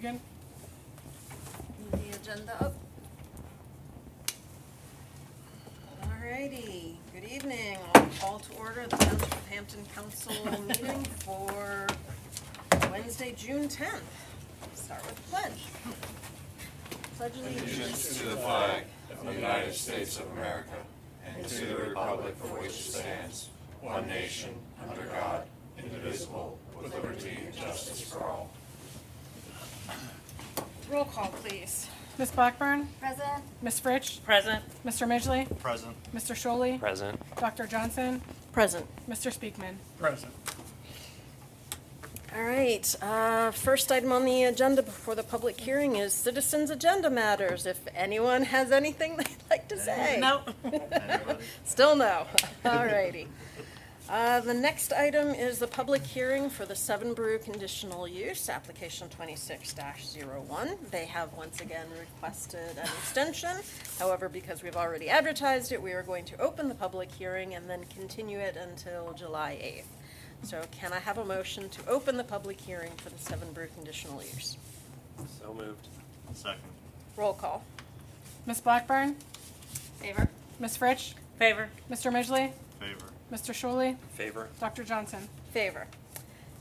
Egan. Move the agenda up. Alrighty, good evening. I'll call to order the Township of Hampton Council meeting for Wednesday, June 10th. Start with the pledge. Pledge Allegiance to the flag of the United States of America and to the republic for which it stands, one nation, under God, indivisible, with liberty and justice for all. Roll call, please. Ms. Blackburn. Present. Ms. Fritsch. Present. Mr. Midgley. Present. Mr. Sholey. Present. Dr. Johnson. Present. Mr. Speakman. Present. All right, first item on the agenda before the public hearing is citizens' agenda matters. If anyone has anything they'd like to say. No. Anybody? Still no. All righty. The next item is the public hearing for the Seven Brew conditional use, application 26-01. They have once again requested an extension. However, because we've already advertised it, we are going to open the public hearing and then continue it until July 8th. So can I have a motion to open the public hearing for the Seven Brew conditional use? So moved. Second. Roll call. Ms. Blackburn. Favor? Ms. Fritsch. Favor. Mr. Midgley. Favor. Mr. Sholey. Favor. Dr. Johnson. Favor.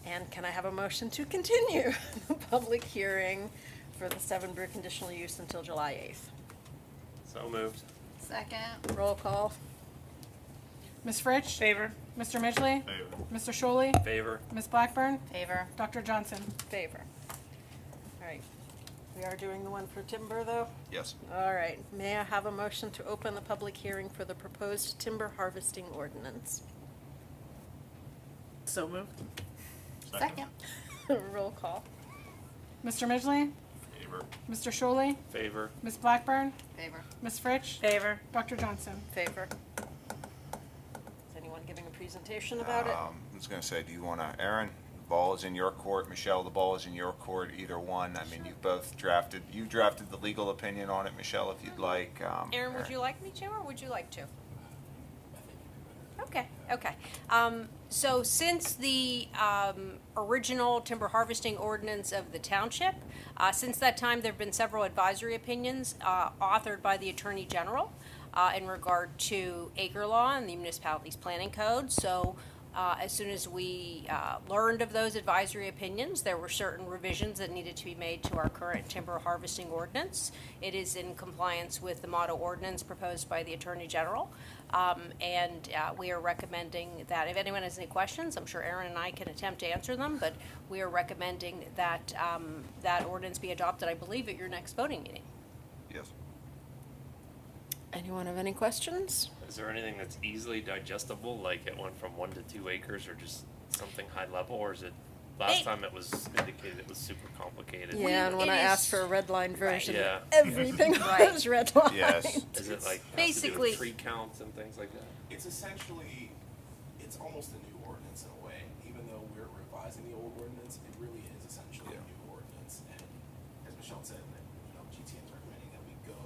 And can I have a motion to continue the public hearing for the Seven Brew conditional use until July 8th? So moved. Second. Roll call. Ms. Fritsch. Favor. Mr. Midgley. Favor. Mr. Sholey. Favor. Ms. Blackburn. Favor. Dr. Johnson. Favor. All right. We are doing the one for timber, though? Yes. All right. May I have a motion to open the public hearing for the proposed timber harvesting ordinance? So moved. Second. Roll call. Mr. Midgley. Favor. Mr. Sholey. Favor. Ms. Blackburn. Favor. Ms. Fritsch. Favor. Dr. Johnson. Favor. Is anyone giving a presentation about it? I was going to say, do you want to, Aaron, the ball is in your court. Michelle, the ball is in your court. Either one. I mean, you drafted the legal opinion on it, Michelle, if you'd like. Aaron, would you like me to, or would you like to? Okay. So since the original timber harvesting ordinance of the township, since that time, there have been several advisory opinions authored by the Attorney General in regard to acre law and the municipality's planning code. So as soon as we learned of those advisory opinions, there were certain revisions that needed to be made to our current timber harvesting ordinance. It is in compliance with the model ordinance proposed by the Attorney General. And we are recommending that if anyone has any questions, I'm sure Aaron and I can attempt to answer them, but we are recommending that that ordinance be adopted, I believe, at your next voting meeting. Yes. Anyone have any questions? Is there anything that's easily digestible, like it went from 1 to 2 acres, or just something high level, or is it? Last time it was indicated it was super complicated. Yeah, and when it I is- asked for a red line version, Yeah. everything Right. was red line. Yes. Is it like Basically- tree counts and things like that? It's essentially, it's almost a new ordinance in a way. Even though we're revising the old ordinance, it really is essentially a new ordinance. And as Michelle said, GTN is recommending that we go,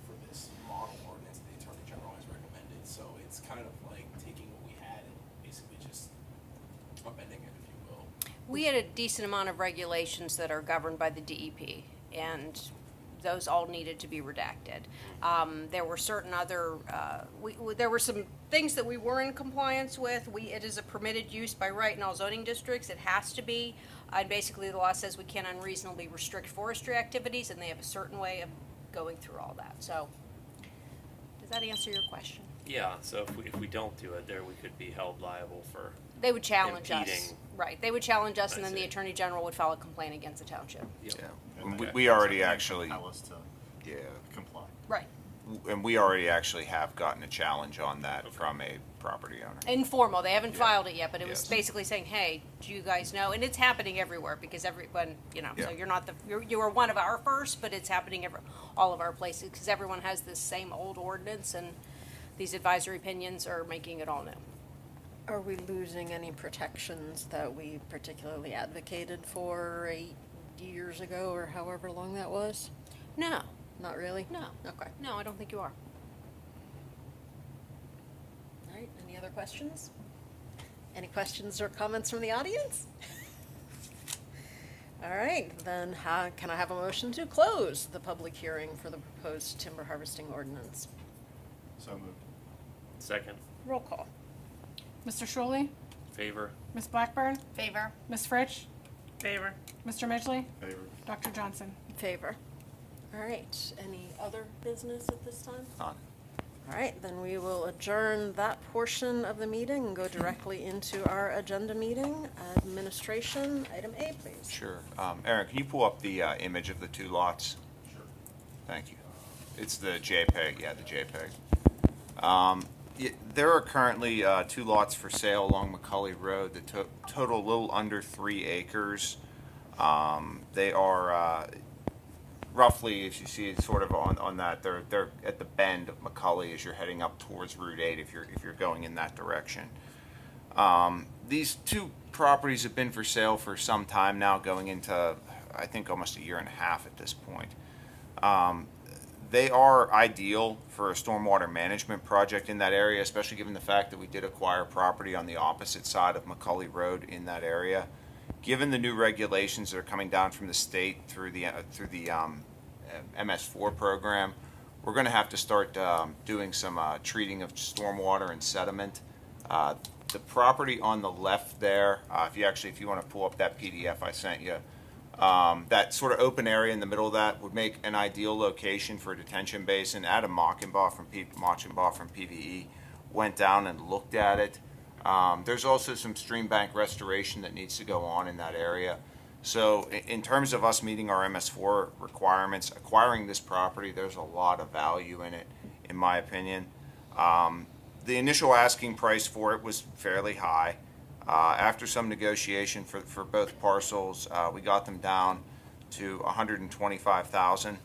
for this model ordinance the Attorney General has recommended. So it's kind of like taking what we had and basically just upending it, if you will. We had a decent amount of regulations that are governed by the DEP, and those all needed to be redacted. There were certain other, there were some things that we were in compliance with. It is a permitted use by right in all zoning districts. It has to be. And basically, the law says we can't unreasonably restrict forestry activities, and they have a certain way of going through all that. So, does that answer your question? Yeah. So if we don't do it, we could be held liable for. They would challenge us. Impeding. Right. They would challenge us, and I then the see. Attorney General would file a complaint against the township. Yeah. And And that- we already something actually, Compel us to yeah, comply. Right. and we already actually have gotten a challenge on that from a property owner. Informal. They haven't Yeah. filed it yet, but it was Yes. basically saying, "Hey, do you guys know?" And it's happening everywhere because everyone, So Yeah. you're not you are one of our first, but it's happening all of our places because everyone has this same old ordinance, and these advisory opinions are making it all new. Are we losing any protections that we particularly advocated for 8 years ago or however long that was? No, Not really? no, Okay. no. I don't think you are. All right, any other questions? Any questions or comments from the audience? All right, then can I have a motion to close the public hearing for the proposed timber harvesting ordinance? So moved. Second. Roll call. Mr. Shuley, Favor. Ms. Blackburn, Favor. Ms. Fritsch, Favor. Mr. Midgley, Favor. Dr. Johnson. In favor. All right, any other business at this time? None. All right, then we will adjourn that portion of the meeting and go directly into our agenda meeting. Administration, item A, please. Sure. Aaron, can you pull up the image of the two lots? Sure. Thank you. It's the JPEG, yeah, the JPEG. There are currently two lots for sale along McCully Road that total a little under 3 acres. They are roughly, if you see it sort of on that, they're at the bend of McCully as you're heading up towards Route 8 if you're going in that direction. These two properties have been for sale for some time now, going into, I think, almost a year and a half at this point. They are ideal for a stormwater management project in that area, especially given the fact that we did acquire property on the opposite side of McCully Road in that area. Given the new regulations that are coming down from the state through the MS4 program, we're going to have to start doing some treating of stormwater and sediment. The property on the left there, if you want to pull up that PDF I sent you, that sort of open area in the middle of that would make an ideal location for a detention basin. Adam Mochenbaugh from PVE went down and looked at it. There's also some stream bank restoration that needs to go on in that area. So in terms of us meeting our MS4 requirements, acquiring this property, there's a lot of value in it, in my opinion. The initial asking price for it was fairly high. After some negotiation for both parcels, we got them down to $125,000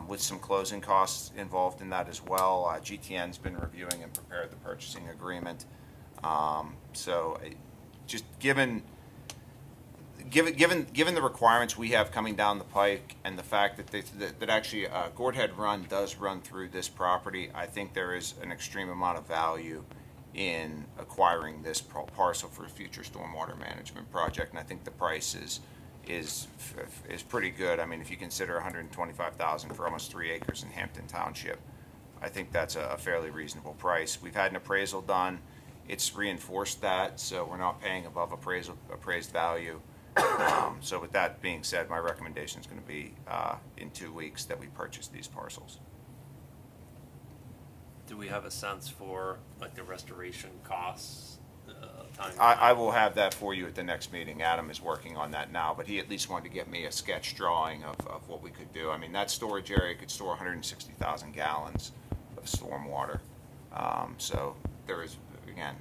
with some closing costs involved in that as well. GTN's been reviewing and prepared the purchasing agreement. Just given the requirements we have coming down the pike and the fact that actually Gordhead Run does run through this property, I think there is an extreme amount of value in acquiring this parcel for a future stormwater management project, and I think the price is pretty good. I mean, if you consider $125,000 for almost 3 acres in Hampton Township, I think that's a fairly reasonable price. We've had an appraisal done. It's reinforced that, so we're not paying above appraised value. So with that being said, my recommendation is going to be in 2 weeks that we purchase these parcels. Do we have a sense for like the restoration costs, time? I will have that for you at the next meeting. Adam is working on that now, but he at least wanted to get me a sketch drawing of what we could do. I mean, that storage area could store 160,000 gallons of storm water. So there is, again,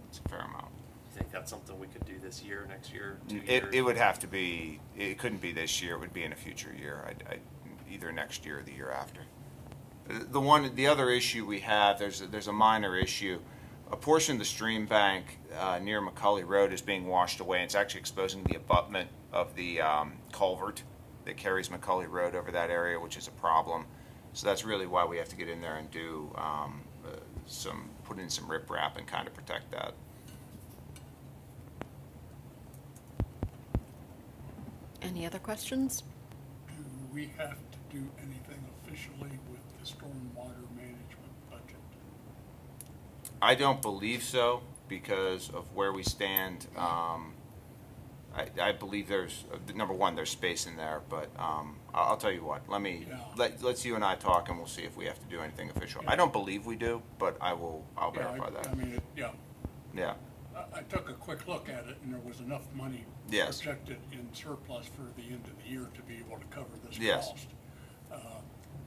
it's a fair amount. You think that's something we could do this year, next year, 2 years? It would have to be, it couldn't be this year, it would be in a future year, either next year or the year after. The other issue we have, there's a minor issue. A portion of the stream bank near McCully Road is being washed away, and it's actually exposing the abutment of the culvert that carries McCully Road over that area, which is a problem. So that's really why we have to get in there and do put in some riprap and kind of protect that. Any other questions? Do we have to do anything officially with the stormwater management budget? I don't believe so because of where we stand. I believe there's, number one, there's space in there, but I'll tell you what, let's you and I talk and we'll see if we have to do anything official. Yeah. I don't believe we do, but I'll verify that. I mean, Yeah. I took a quick look at it and there was enough money Yes. projected in surplus for the end of the year to be able to cover this Yes. cost.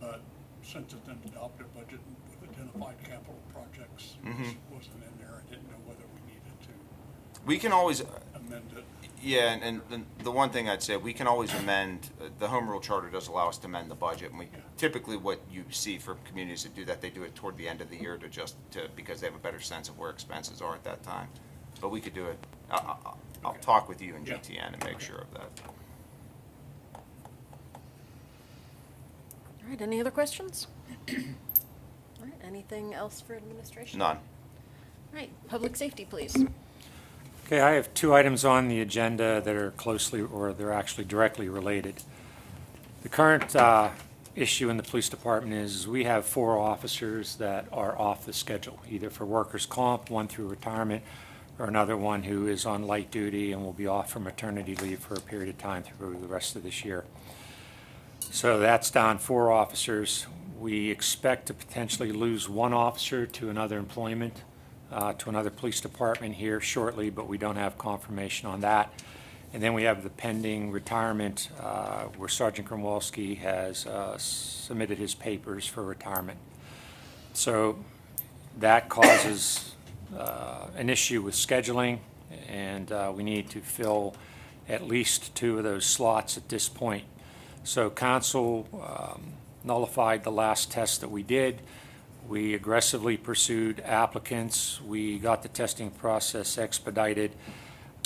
But since it's an adopted budget with identified capital projects, this wasn't in there, I didn't know whether we needed to We can always, amend it. yeah, and the one thing I'd say, we can always amend, the Home Rule Charter does allow us to amend the budget, and we, typically what you see for communities that do that, they do it toward the end of the year because they have a better sense of where expenses are at that time. But we could do it, I'll talk with you and Yeah. GTN and make sure of that. All right, any other questions? All right, anything else for administration? None. All right, public safety, please. Okay, I have two items on the agenda that are closely, or they're actually directly related. The current issue in the police department is we have 4 officers that are off the schedule, either for workers' comp, one through retirement, or another one who is on light duty and will be off for maternity leave for a period of time through the rest of this year. So that's down 4 officers. We expect to potentially lose 1 officer to another employment, to another police department here shortly, but we don't have confirmation on that. And then we have the pending retirement where Sergeant Gromwalski has submitted his papers for retirement. So that causes an issue with scheduling, and we need to fill at least 2 of those slots at this point. So council nullified the last test that we did. We aggressively pursued applicants. We got the testing process expedited.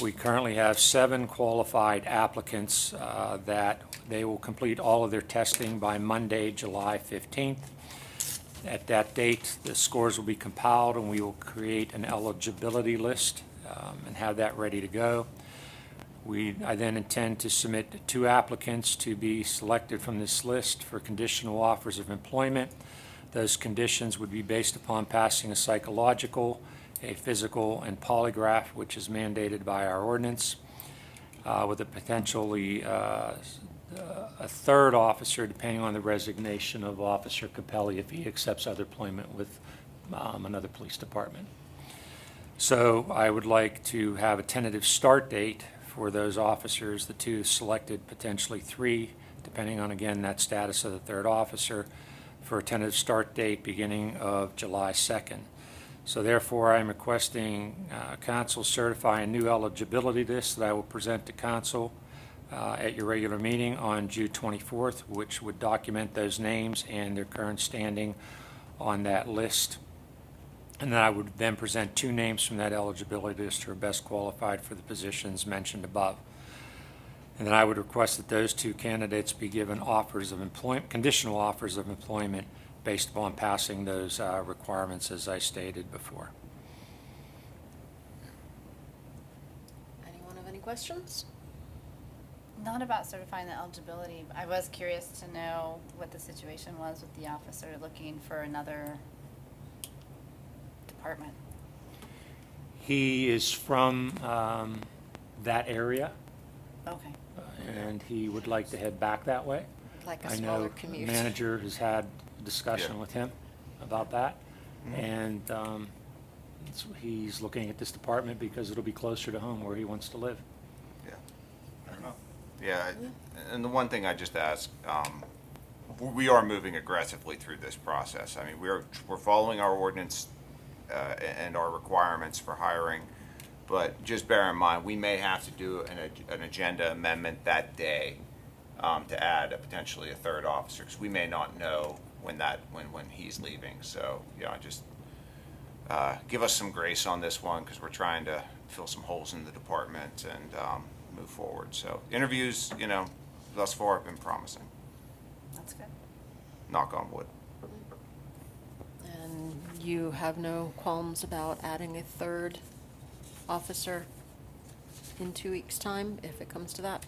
We currently have 7 qualified applicants that they will complete all of their testing by Monday, July 15th. At that date, the scores will be compiled and we will create an eligibility list and have that ready to go. I then intend to submit 2 applicants to be selected from this list for conditional offers of employment. Those conditions would be based upon passing a psychological, a physical, and polygraph, which is mandated by our ordinance, with a potentially a 3rd officer, depending on the resignation of Officer Capelli if he accepts other employment with another police department. So I would like to have a tentative start date for those officers, the 2 selected, potentially 3, depending on, again, that status of the 3rd officer, for a tentative start date beginning of July 2nd. So therefore, I'm requesting council certify a new eligibility list that I will present to council at your regular meeting on June 24th, which would document those names and their current standing on that list. And then I would then present 2 names from that eligibility list who are best qualified for the positions mentioned above. And then I would request that those 2 candidates be given offers of employment, conditional offers of employment based upon passing those requirements as I stated before. Anyone have any questions? Not about certifying the eligibility. I was curious to know what the situation was with the officer looking for another department. He is from that area, Okay. and he would like to head back that way. Like a I smaller know commute. the manager has had a discussion Yeah. with him about that, and he's looking at this department because it'll be closer to home where he wants to live. Yeah, and the one thing I just ask, we are moving aggressively through this process. I mean, we're following our ordinance and our requirements for hiring, but just bear in mind, we may have to do an agenda amendment that day to add potentially a 3rd officer, because we may not know when he's leaving. So, yeah, just give us some grace on this one, because we're trying to fill some holes in the department and move forward. So interviews, thus far have been promising. That's good. Knock on wood. And you have no qualms about adding a 3rd officer in 2 weeks' time, if it comes to that?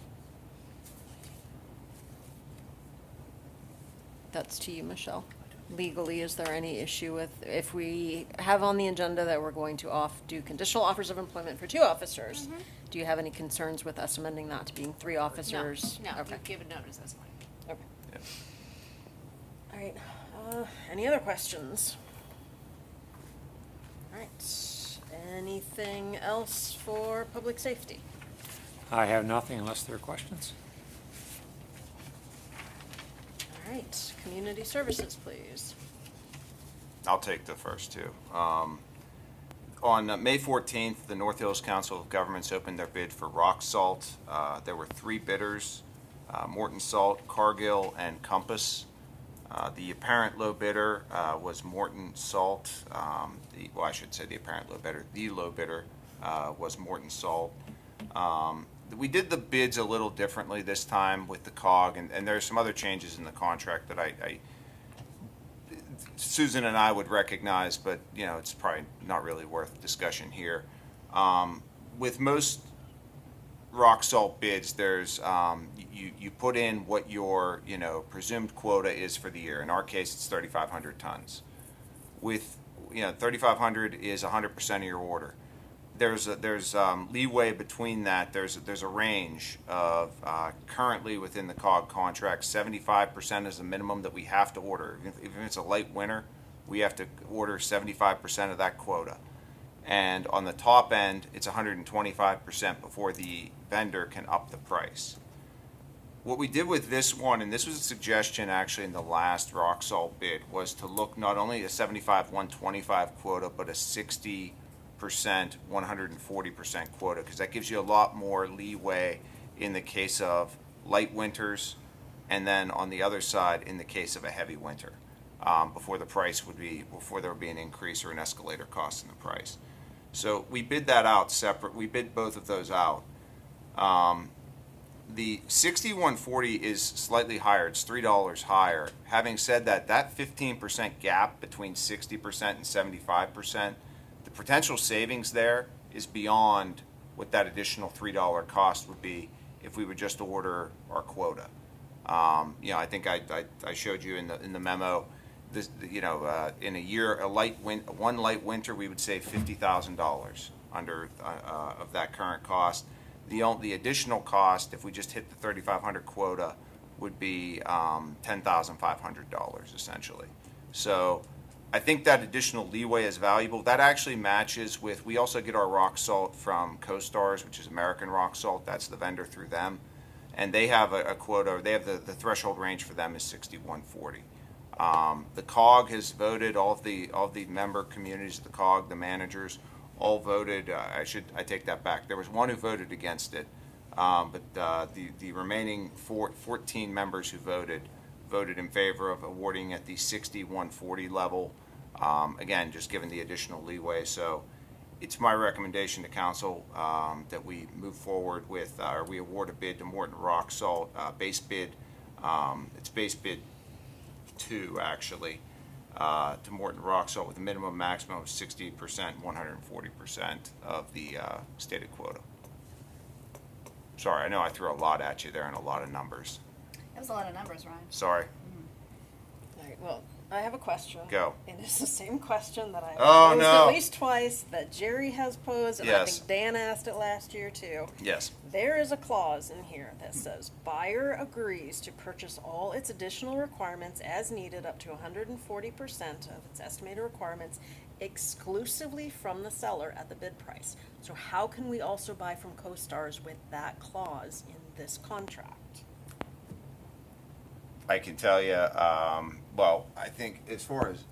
That's to you, Michelle. Legally, is there any issue with, if we have on the agenda that we're going to do conditional offers of employment for 2 officers, do you have any concerns with us amending that to being 3 officers? No, Okay. you've given notice, that's fine. Okay. Yeah. All right, any other questions? All right, anything else for public safety? I have nothing unless there are questions. All right, community services, please. I'll take the first 2. On May 14th, the North Hills Council of Governments opened their bid for rock salt. There were 3 bidders, Morton Salt, Cargill, and Compass. The apparent low bidder was Morton Salt. I should say the apparent low bidder. The low bidder was Morton Salt. We did the bids a little differently this time with the COG, and there are some other changes in the contract that Susan and I would recognize, but it's probably not really worth discussion here. with most rock salt bids, there's, you put in what your, presumed quota is for the year. In our case, it's 3,500 tons. With, 3,500 is 100% of your order. There's leeway between that. There's a range of, currently within the COG contract, 75% is the minimum that we have to order. Even if it's a light winter, we have to order 75% of that quota. And on the top end, it's 125% before the vendor can up the price. What we did with this one, and this was a suggestion actually in the last rock salt bid, was to look not only at a 75, 125 quota, but a 60%, 140% quota, because that gives you a lot more leeway in the case of light winters, and then on the other side, in the case of a heavy winter, before there would be an increase or an escalator cost in the price. So we bid that out separate. We bid both of those out. The 6140 is slightly higher. It's $3 higher. Having said that, that 15% gap between 60% and 75%, the potential savings there is beyond what that additional $3 cost would be if we would just order our quota. I think I showed you in the memo. This, in a year, one light winter, we would save $50,000 under of that current cost. The additional cost, if we just hit the 3,500 quota, would be $10,500 essentially. So I think that additional leeway is valuable. That actually matches with, we also get our rock salt from CoStars, which is American Rock Salt. That's the vendor through them. And they have a quota, they have the threshold range for them is 6140. The COG has voted, all of the member communities of the COG, the managers, all voted. I take that back. There was one who voted against it, but the remaining 14 members who voted in favor of awarding at the 60-140 level. Again, just given the additional leeway. So it's my recommendation to council that we move forward with, or we award a bid to Morton Rock Salt, base bid. It's base bid 2 actually, to Morton Rock Salt with a minimum maximum of 60%, 140% of the stated quota. Sorry, I know I threw a lot at you there and a lot of numbers. That was a lot of numbers, Ryan. Sorry. All right, well, I have a question. Go. And it's the same question that I Oh, posed no. at least twice, that Jerry has posed, and I Yes. think Dan asked it last year too. Yes. There is a clause in here that says buyer agrees to purchase all its additional requirements as needed up to 140% of its estimated requirements exclusively from the seller at the bid price. So how can we also buy from CoStars with that clause in this contract? I can tell you, well, I think as far as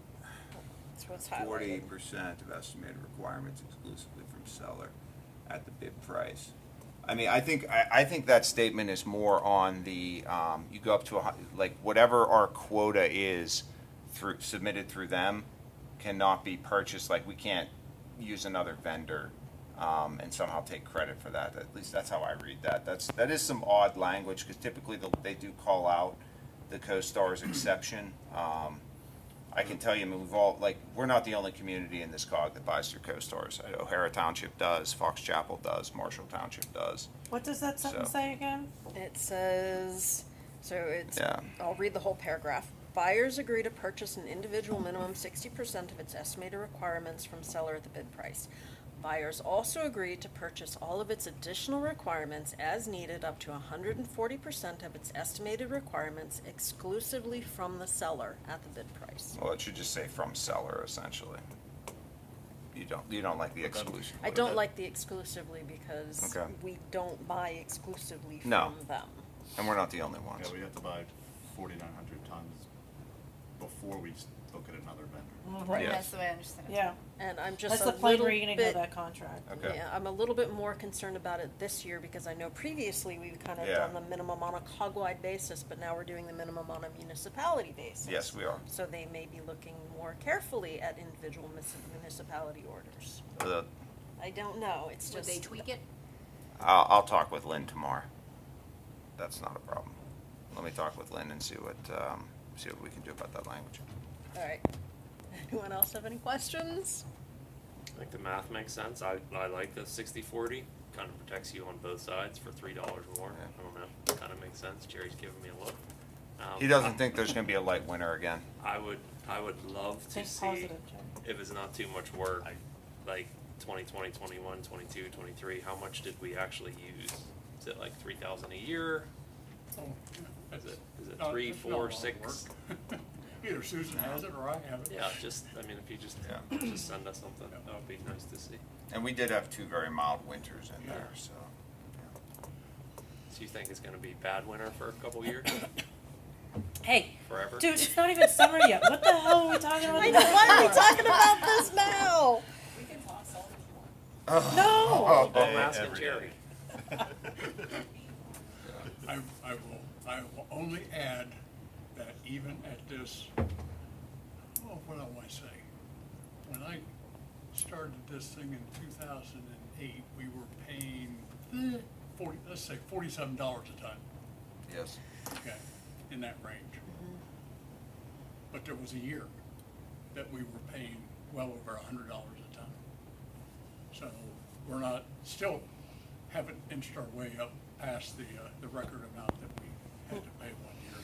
That's what's highlighted. 40% of estimated requirements exclusively from seller at the bid price. I mean, I think that statement is more on the, you go up to like whatever our quota is submitted through them cannot be purchased. Like we can't use another vendor and somehow take credit for that. At least that's how I read that. That is some odd language because typically they do call out the CoStars exception. I can tell you, I mean, we're not the only community in this COG that buys through CoStars. O'Hara Township does, Fox Chapel does, Marshall Township does. What does that sentence So- say again? It says, Yeah. I'll read the whole paragraph. Buyers agree to purchase an individual minimum 60% of its estimated requirements from seller at the bid price. Buyers also agree to purchase all of its additional requirements as needed up to 140% of its estimated requirements exclusively from the seller at the bid price. Well, it should just say from seller essentially. You don't like the exclusion. I don't like the exclusively because Okay. we don't buy exclusively No. from them. And we're not the only ones. Yeah, we have to buy 4,900 tons before we look at another vendor. Right. Yes. That's the way I understand it. Yeah, And I'm just that's a the plain little reading bit of that contract. Okay. Yeah, I'm a little bit more concerned about it this year because I know previously we've kind of Yeah. done the minimum on a COG-wide basis, but now we're doing the minimum on a municipality basis. Yes, we are. So they may be looking more carefully at individual municipality orders. I don't know, it's Would just. they tweak it? I'll talk with Lynn tomorrow. That's not a problem. Let me talk with Lynn and see what we can do about that language. All right. Anyone else have any questions? I think the math makes sense. I like the 60-40. kind of protects you on both sides for $3 more. I don't know, kind of makes sense. Jerry's giving me a look. He doesn't think there's gonna be a light winter again. I would love to Think see, positive, Jerry. if it's not too much work, like 2020, 21, 22, 23, how much did we actually use? Is it like 3,000 a year? Oh, yeah, Is it not- 3, it's not a 4, lot of 6? work. Either Susan has it or I have it. Yeah, just, I mean, if you just, Yeah. just send us something, that would be nice to see. And we did have 2 very mild winters in there, so. So you think it's gonna be bad winter for a couple years, Hey, forever? dude, it's not even summer yet. What the hell are we talking about? I know, why are we talking about this now? No! Oh, I'm asking Jerry. I will only add that even at this, oh, what do I say? When I started this thing in 2008, we were paying let's say $47 a ton, Yes. okay, in that range. But there was a year that we were paying well over $100 a ton. So we're not, still haven't inched our way up past the record amount that we had to pay one year,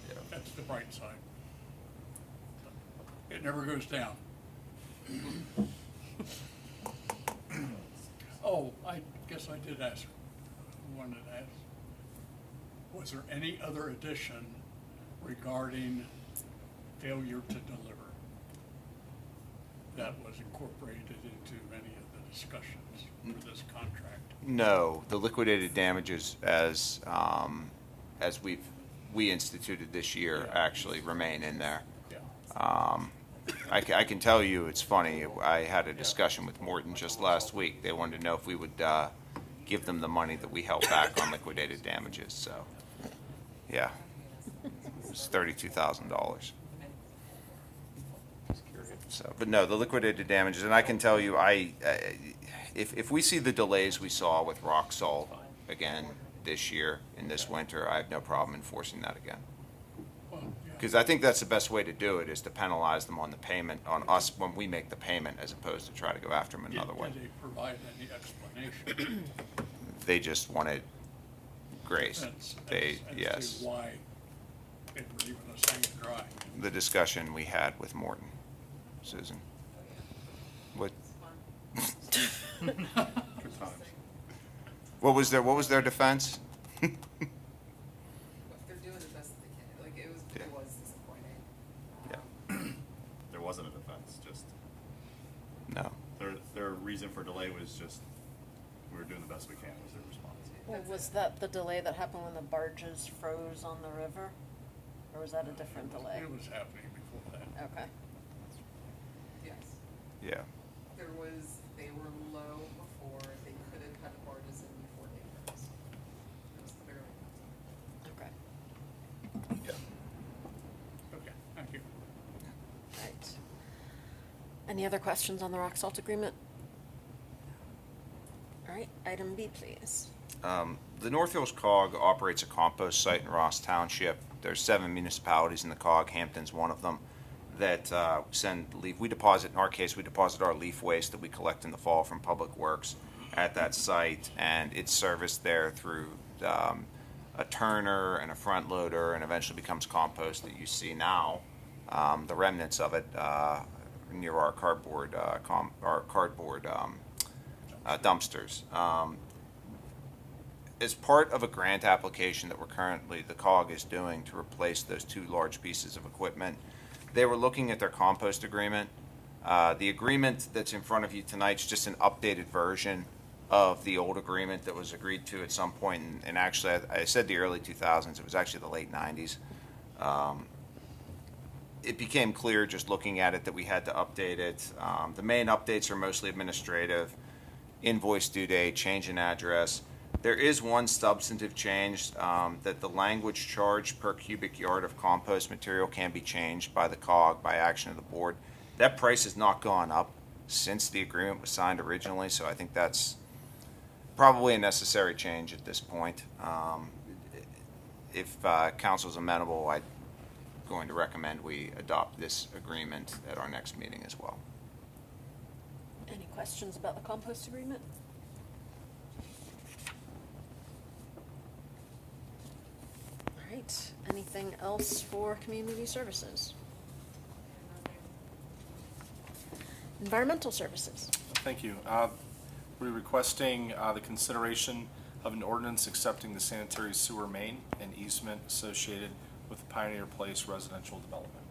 so that's the bright side. It never goes down. Oh, I guess I did ask, wanted to ask, was there any other addition regarding failure to deliver that was incorporated into any of the discussions for this contract? No, the liquidated damages as we instituted this year actually remain in there. Yeah. I can tell you, it's funny, I had a discussion with Morton just last week. They wanted to know if we would give them the money that we held back on liquidated damages, so, yeah. It was $32,000. So, but no, the liquidated damages, and I can tell you, if we see the delays we saw with rock salt again this year, in this winter, I have no problem enforcing that again. Well, yeah. Because I think that's the best way to do it, is to penalize them on the payment, on us when we make the payment, as opposed to try to go after them another way. Did they provide any explanation? They just wanted grace. They, as yes. to why they were leaving us hanging dry? The discussion we had with Morton, Susan. What? What was their defense? They're doing the best they can. Like, it was disappointing. Yeah. There wasn't a defense, just No. their reason for delay was just, we were doing the best we can was their response. Well, was that the delay that happened when the barges froze on the river? Or was that a different delay? It was happening before that. Okay. Yes. Yeah. They were low before, they couldn't cut the barges in before they froze. It was clearly. Okay. Yeah. Okay, thank you. Right. Any other questions on the rock salt agreement? All right, item B, please. The North Hills COG operates a compost site in Ross Township. There's 7 municipalities in the COG. Hampton's one of them that send leaf. We deposit, in our case, we deposit our leaf waste that we collect in the fall from Public Works at that site, and it's serviced there through a turner and a front loader, and eventually becomes compost that you see now. The remnants of it near our cardboard dumpsters. As part of a grant application that the COG is doing to replace those 2 large pieces of equipment, they were looking at their compost agreement. The agreement that's in front of you tonight is just an updated version of the old agreement that was agreed to at some point, and actually, I said the early 2000s, it was actually the late 90s. It became clear just looking at it that we had to update it. The main updates are mostly administrative: invoice due date, change in address. There is one substantive change, that the language charged per cubic yard of compost material can be changed by the COG by action of the board. That price has not gone up since the agreement was signed originally, so I think that's probably a necessary change at this point. If council's amenable, I'm going to recommend we adopt this agreement at our next meeting as well. Any questions about the compost agreement? right, anything else for community services? Environmental services. Thank you. We're requesting the consideration of an ordinance accepting the sanitary sewer main and easement associated with the Pioneer Place residential development.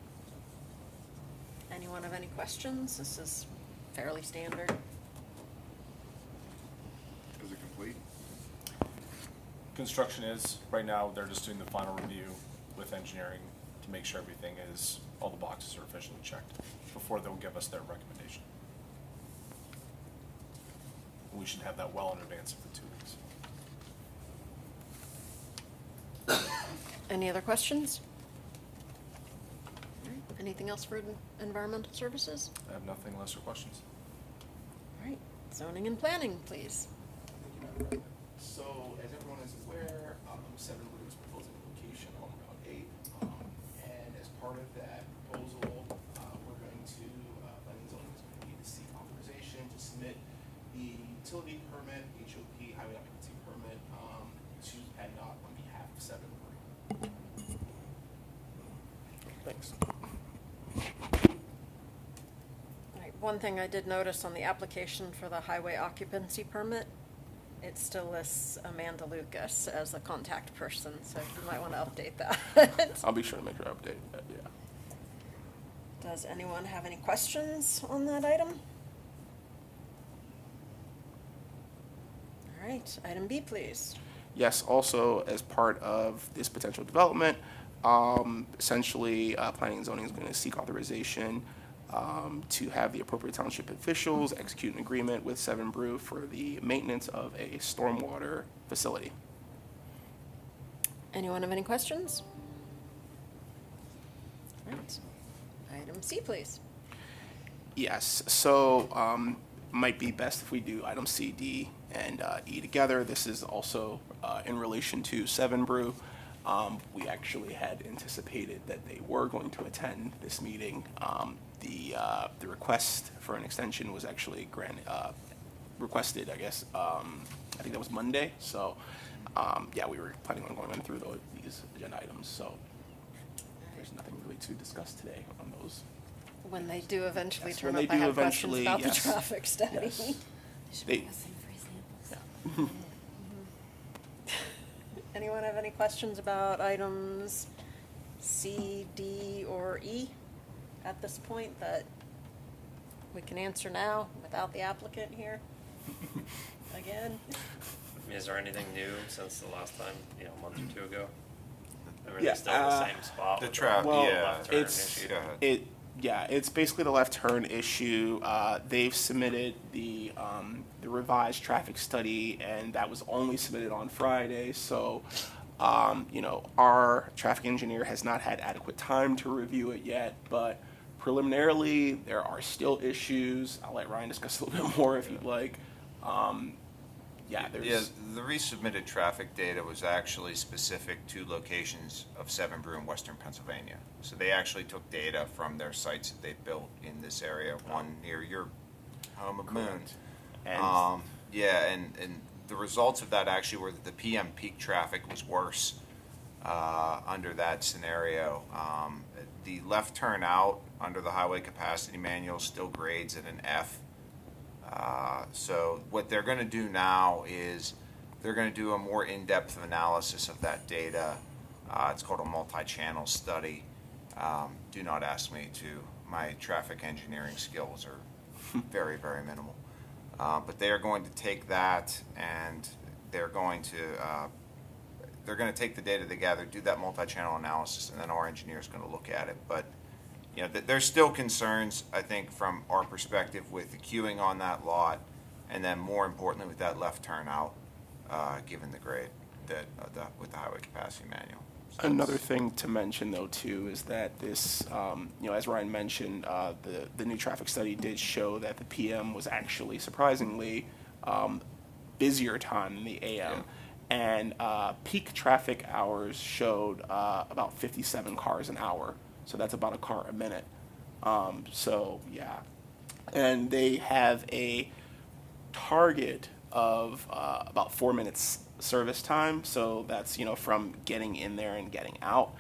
Anyone have any questions? This is fairly standard. Is it complete? Construction is, right now, they're just doing the final review with engineering to make sure everything is, all the boxes are officially checked before they'll give us their recommendation. We should have that well in advance of the 2 weeks. Any other questions? All right, anything else for environmental services? I have nothing unless there are questions. All right, zoning and planning, please. Thank you, Madam President. So, as everyone is aware, Seven Brew is proposing a location on Route 8. And as part of that proposal, we're going to, planning and zoning is going to need to seek authorization to submit the utility permit, HOP, highway occupancy permit, to PennDOT on behalf of Seven Brew. Thanks. All right, one thing I did notice on the application for the highway occupancy permit, it still lists Amanda Lucas as the contact person, so you might want to update that. I'll be sure to make sure I update that, yeah. Does anyone have any questions on that item? All right, item B, please. Yes, also as part of this potential development, essentially, planning and zoning is going to seek authorization to have the appropriate township officials execute an agreement with Seven Brew for the maintenance of a stormwater facility. Anyone have any questions? All right, item C, please. Yes, so might be best if we do item C, D, and E together. This is also in relation to Seven Brew. We actually had anticipated that they were going to attend this meeting. The request for an extension was actually requested, I guess, I think that was Monday. So, yeah, we were planning on going through these agenda items. So there's nothing really to discuss today on those. When they do eventually Yes, turn when up, they I do have questions eventually, about the yes. traffic study. Yes. Should They- bring us some free samples. Anyone have any questions about items C, D, or E at this point that we can answer now without the applicant here? Again? I mean, is there anything new since the last time, a month or two ago? Or are Yeah, they still in the same spot? the with trap, Well, yeah. left turn it's issue? Go ahead. it's basically the left turn issue. They've submitted the revised traffic study, and that was only submitted on Friday. So, our traffic engineer has not had adequate time to review it yet. But preliminarily, there are still issues. I'll let Ryan discuss a little bit more if you'd like. Yeah, there's. The resubmitted traffic data was actually specific to locations of Seven Brew in western Pennsylvania. So they actually took data from their sites that they built in this area, one near your home of Moon. Correct. And Yeah, and the results of that actually were that the PM peak traffic was worse under that scenario. The left turn out under the highway capacity manual still grades at an F. So what they're going to do now is they're going to do a more in-depth analysis of that data. It's called a multi-channel study. Do not ask me to. My traffic engineering skills are very, very minimal. But they are going to take that and they're going to take the data they gather, do that multi-channel analysis, and then our engineer is going to look at it. But there's still concerns, I think, from our perspective with the queuing on that lot, and then more importantly with that left turn out, given the grade with the highway capacity manual. So Another thing to mention, though, too, is that this, as Ryan mentioned, the new traffic study did show that the PM was actually surprisingly busier time than the AM. Yeah. And peak traffic hours showed about 57 cars an hour. So that's about a car a minute. So, yeah. And they have a target of about 4 minutes service time. So that's, you know, from getting in there and getting out.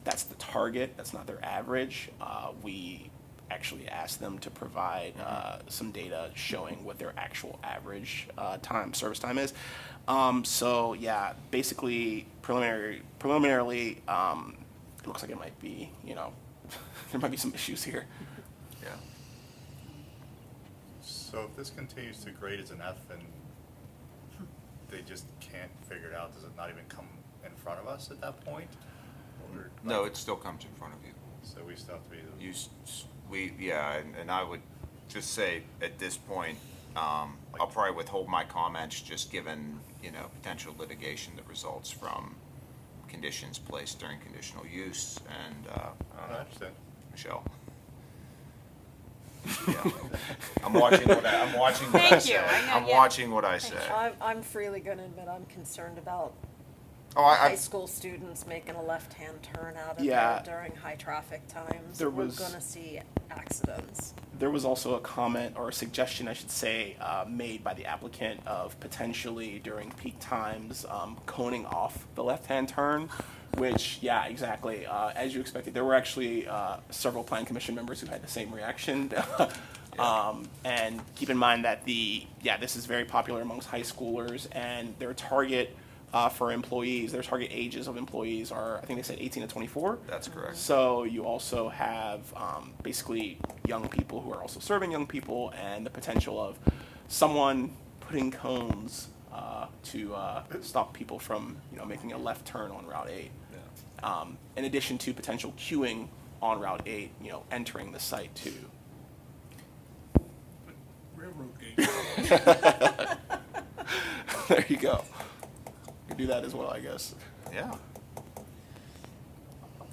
That's the target. That's not their average. We actually asked them to provide some data showing what their actual average service time is. So yeah, basically preliminarily, it looks like it might be, you know, there might be some issues here. Yeah. So if this continues to grade as an F and they just can't figure it out, does it not even come in front of us at that point? Or, No, like, it still comes in front of you. So we still have to be. And I would just say at this point, I'll probably withhold my comments, just given, you know, potential litigation that results from conditions placed during conditional use, and, I understand. Michelle. Yeah. I'm watching what I Thank say. you. I know, I'm yeah. watching what I say. I'm freely gonna admit I'm concerned about Oh, high school students making a left-hand turn out of Yeah. there during high traffic times. There We're was- gonna see accidents. There was also a comment, or a suggestion, I should say, made by the applicant of potentially during peak times coning off the left-hand turn, which, yeah, exactly. As you expected, there were actually several Plan Commission members who had the same reaction. And keep in mind that this is very popular amongst high schoolers, and their target for employees, their target ages of employees are, I think they said 18 to 24. That's correct. So you also have basically young people who are also serving young people, and the potential of someone putting cones to stop people from, you know, making a left turn on Route 8. Yeah. In addition to potential queuing on Route 8, you know, entering the site too. Railroad gate. There you go. You could do that as well, I guess. Yeah. All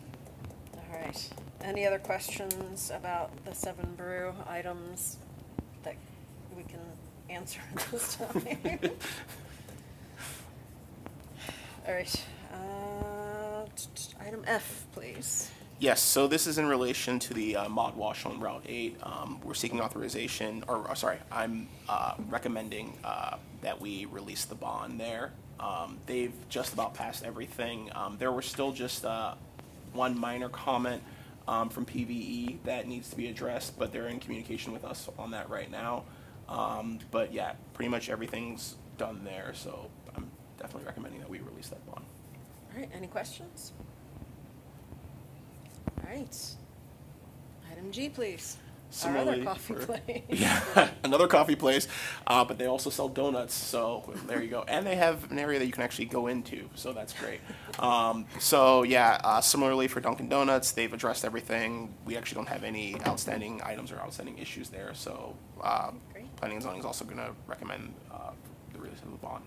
right. Any other questions about the 7 Brew items that we can answer at this time? All right. Item F, please. Yes, so this is in relation to the mod wash on Route 8. We're seeking authorization, I'm recommending that we release the bond there. They've just about passed everything. There were still just one minor comment from PVE that needs to be addressed, but they're in communication with us on that right now. But yeah, pretty much everything's done there, so I'm definitely recommending that we release that bond. All right. Any questions? All right. Item G, please. Our other Similarly coffee for- place. Yeah, another coffee place, but they also sell donuts, so there you go. And they have an area that you can actually go into, so that's great. Similarly for Dunkin' Donuts, they've addressed everything. We actually don't have any outstanding items or outstanding issues there, so Great. Planning and Zoning is also going to recommend the release of the bond.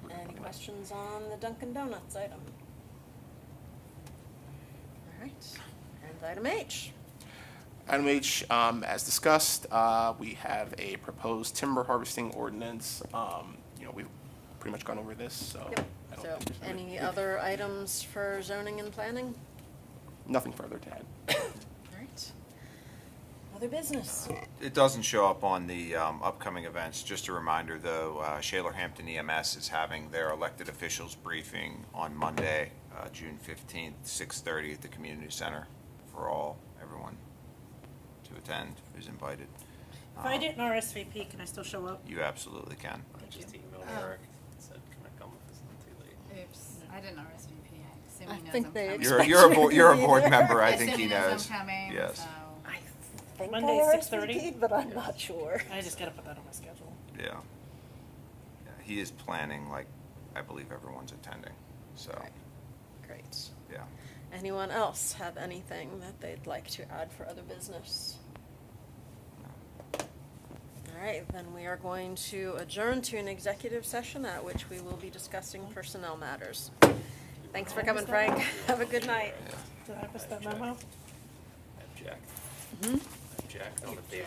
Any questions on the Dunkin' Donuts item? All right. And item H. Item H, as discussed, we have a proposed timber harvesting ordinance. We've pretty much gone over this, so. Yep. I don't So, think there's any other items for zoning and planning? Nothing further to add. All right. Other business? It doesn't show up on the upcoming events. Just a reminder, though, Shaler Hampton EMS is having their elected officials briefing on Monday, June 15th, 6:30 at the community center for everyone to attend who's invited. If I didn't RSVP, can I still show up? You absolutely can. I just emailed Eric and said, can I come if it's not too late? Oops, I didn't RSVP. I assume I he knows think I'm they coming. expect You're a you to board be there. member. I I think assume he knows knows. I'm coming, Yes. so. I think Monday, I 6:30? RSVP'd, but I'm not sure. I just gotta put that on my schedule. Yeah. Yeah. He is planning, like, I believe everyone's attending. So, Okay. Great. yeah. Anyone else have anything that they'd like to add for other business? All right, then we are going to adjourn to an executive session at which we will be discussing personnel matters. Thanks for coming, Frank. Have a good night. Did I miss that memo? Jack. Jack on the date.